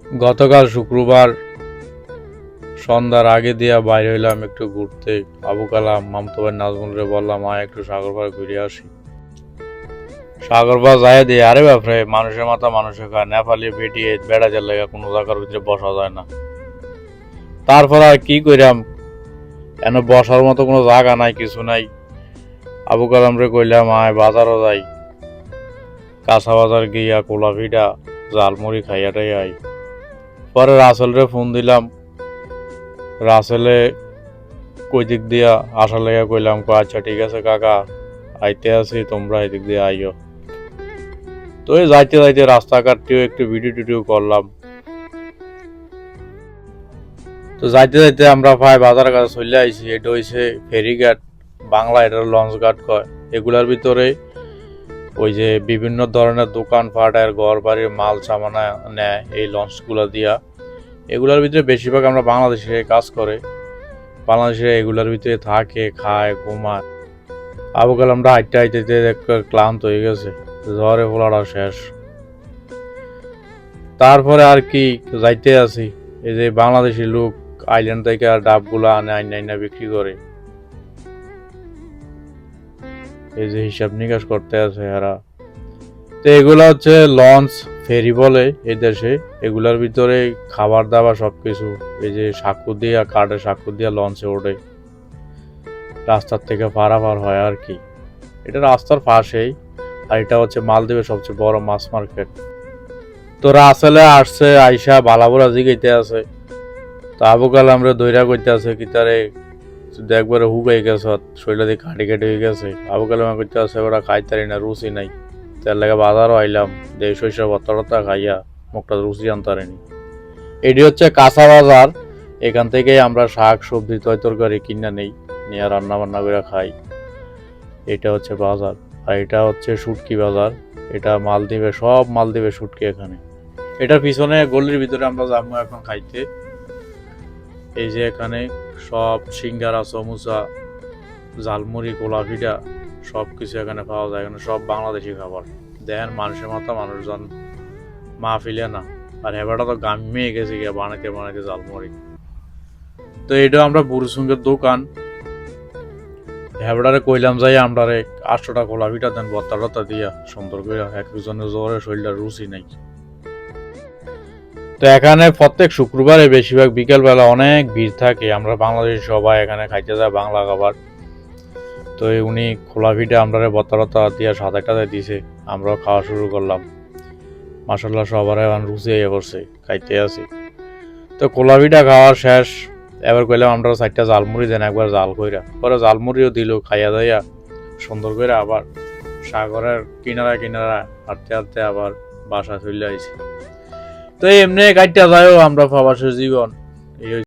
গতকাল শুক্রবার সন্ধ্যার আগে দিয়া বাইরে হইলাম একটু ঘুরতে। আবু কালাম মামতো ভাই নাজমুলরে বললাম একটু সাগর পাড় ঘুরে আসি। সাগর পাড় যায় দিয়ে আরে বাপরে, মানুষের মাথা মানুষের খায়, নেপালি বেটিয়ে বেড়া যার লেগে কোনো জায়গার ভিতরে বসা যায় না। তারপর আর কি কইরাম, এন বসার মতো কোনো জায়গা নাই, কিছু নাই। আবু কালাম রে কইলাম বাজারও যাই, কাঁচা বাজার গিয়া কোলা ভিটা জালমুড়ি খাইয়াটাই আই। পরে রাসেল রে ফোন দিলাম, রাসেলে কই দিক দিয়া আসার লেগে কইলাম, আচ্ছা ঠিক আছে কাকা, আইতে আছি, তোমরা এদিক দিয়ে আইও। তো এই যাইতে যাইতে রাস্তাঘাটটিও একটু ভিডিও টিডিও করলাম। তো যাইতে যাইতে আমরা প্রায় বাজার কাছে চলে আইছি। এটা হইছে ফেরিঘাট, বাংলা এটার লঞ্চ ঘাট কয়। এগুলার ভিতরে ওই যে বিভিন্ন ধরনের দোকান পাট আর ঘর বাড়ির মাল সামানা নেয় এই লঞ্চগুলা দিয়া। এগুলার ভিতরে বেশিরভাগ আমরা বাংলাদেশে কাজ করে, বাংলাদেশে এগুলার ভিতরে থাকে, খায়, ঘুমায়। আবু কালামটা হাইটে হাইতে ক্লান্ত হয়ে গেছে, ঝড়ে ফোলাটা শেষ। তারপরে আর কি যাইতে আছি, এই যে বাংলাদেশি লোক আইল্যান্ড থেকে ডাবগুলা আনে, আইনা বিক্রি করে। এই যে হিসাব নিকাশ করতে আছে এরা। তো এগুলা হচ্ছে লঞ্চ, ফেরি বলে এই দেশে। এগুলার ভিতরে খাবার দাবার সবকিছু, এই যে সাঁকু দিয়া কাঠে সাঁকু দিয়া লঞ্চে ওঠে, রাস্তার থেকে পারাপার হয় আর কি। এটা রাস্তার পাশেই, আর এটা হচ্ছে মালদ্বীপের সবচেয়ে বড় মাছ মার্কেট। তো রাসেলে আসছে, আইসা বালাবুরা জিগাইতে আছে। তো আবু কালাম রে দৈরা করতে আছে কি তারে একবারে হুগাই গেছে, শরীরটা দিয়ে কাটি কাটি হয়ে গেছে। আবু কালাম করতে আছে ওরা খাইতারি না, রুচি নাই। তার লাগে বাজারও আইলাম, যে শস্য ভত্তা খাইয়া মুখটা রুচি আনতারেনি। এটি হচ্ছে কাঁচা বাজার, এখান থেকে আমরা শাক সবজি তরকারি কিনা নেই, নিয়ে রান্না বান্না করে খাই। এটা হচ্ছে বাজার। আর এটা হচ্ছে শুটকি বাজার, এটা মালদ্বীপে, সব মালদ্বীপে শুটকি এখানে। এটার পিছনে গলির ভিতরে আমরা যাবো এখন খাইতে। এই যে এখানে সব সিঙ্গারা, সমুচা, ঝালমুড়ি, গোলাপিটা সব কিছু এখানে পাওয়া যায়। এখানে সব বাংলাদেশি খাবার। দেখেন মানুষের মাথা মানুষজন মাহফিলে না, আর হেবাটা তো গামিয়ে গেছে গিয়া বানাইতে বানাইতে ঝালমুড়ি। তো এটা আমরা বুড়ুসুঙ্গের দোকান, হেবড়ারে কইলাম যাই আমরা 800 টাকা গোলাপিটা দেন ভত্তা টত্তা দিয়া সুন্দর করে, একজনের জ্বরে শরীরটা রুচি নাই। তো এখানে প্রত্যেক শুক্রবারে বেশিরভাগ বিকেলবেলা অনেক ভিড় থাকে। আমরা বাংলাদেশি সবাই এখানে খাইতে যায় বাংলা খাবার। তো উনি খোলা ভিটে আমরা ভত্তা টত্তা দিয়া 7-8 দিছে, আমরাও খাওয়া শুরু করলাম। মাসাল্লাহ সবার এখন রুচি হয়ে পড়ছে, খাইতে আছি। তো খোলা ভিটা খাওয়া শেষ, এবার কইলাম আমরা 4টা জালমুড়ি দেন একবার জাল কইরা। পরে জালমুড়িও দিল, খাইয়া দাইয়া সুন্দর করে আবার সাগরের কিনারা কিনারা হাঁটতে হাঁটতে আবার বাসা চলে আইছি। তো এমনি কাটতে যাইও আমরা প্রবাসের জীবন। এই